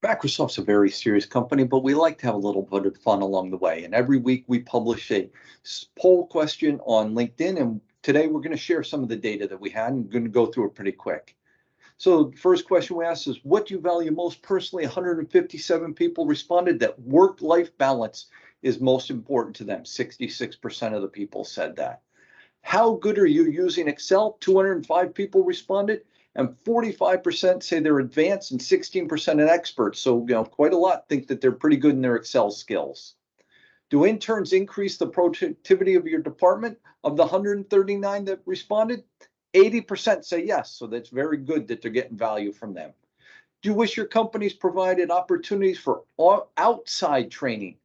Macrosoft's a very serious company, but we like to have a little bit of fun along the way. And every week we publish a poll question on LinkedIn. And today we're going to share some of the data that we had and going to go through it pretty quick. So the first question we asked is, what do you value most personally? 157 people responded that work-life balance is most important to them. 66% of the people said that. How good are you using Excel? 205 people responded, and 45% say they're advanced and 16% an expert. So, quite a lot think that they're pretty good in their Excel skills. Do interns increase the productivity of your department? Of the 139 that responded, 80% say yes. So that's very good that they're getting value from them. Do you wish your companies provided opportunities for outside training?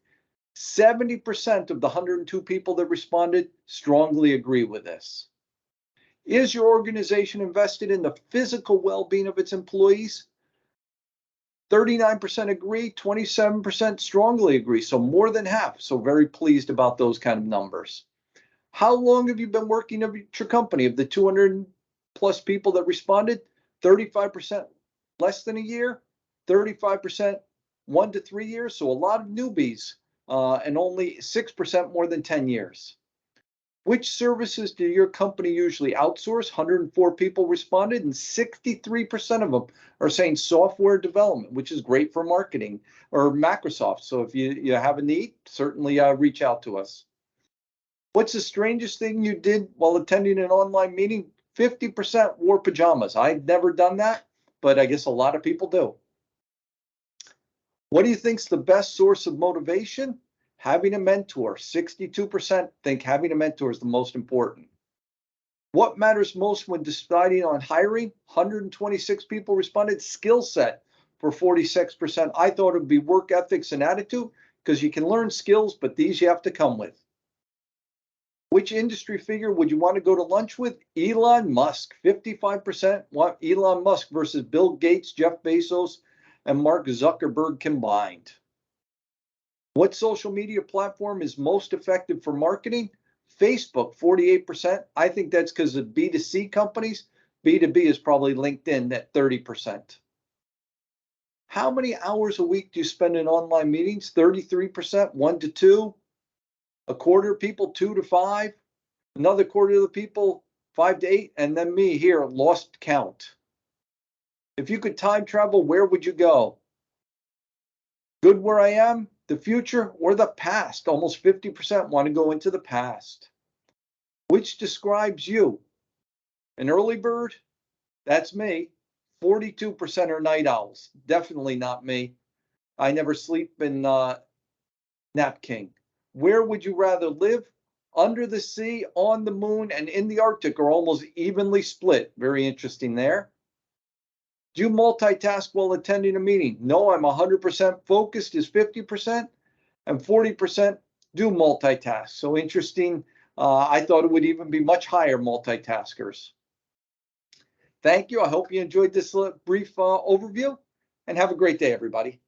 70% of the 102 people that responded strongly agree with this. Is your organization invested in the physical well-being of its employees? 39% agree, 27% strongly agree, so more than half. So very pleased about those kind of numbers. How long have you been working at your company? Of the 200 plus people that responded, 35% less than a year, 35% 1 to 3 years, so a lot of newbies. And only 6% more than 10 years. Which services do your company usually outsource? 104 people responded, and 63% of them are saying software development, which is great for marketing, or Microsoft. So if you have a need, certainly reach out to us. What's the strangest thing you did while attending an online meeting? 50% wore pajamas. I've never done that, but I guess a lot of people do. What do you think's the best source of motivation? Having a mentor. 62% think having a mentor is the most important. What matters most when deciding on hiring? 126 people responded. Skill set for 46%. I thought it would be work ethics and attitude, because you can learn skills, but these you have to come with. Which industry figure would you want to go to lunch with? Elon Musk. 55% want Elon Musk versus Bill Gates, Jeff Bezos, and Mark Zuckerberg combined. What social media platform is most effective for marketing? Facebook, 48%. I think that's because of B2C companies. B2B is probably LinkedIn at 30%. How many hours a week do you spend in online meetings? 33%, 1 to 2. A quarter of people, 2 to 5. Another quarter of the people, 5 to 8. And then me here, lost count. If you could time travel, where would you go? Good where I am, the future, or the past? Almost 50% want to go into the past. Which describes you? An early bird? That's me. 42% are night owls. Definitely not me. I never sleep in Nap King. Where would you rather live? Under the sea, on the moon, and in the Arctic are almost evenly split. Very interesting there. Do you multitask while attending a meeting? No, I'm 100% focused is 50%, and 40% do multitask. So interesting. I thought it would even be much higher multitaskers. Thank you. I hope you enjoyed this brief overview, and have a great day, everybody.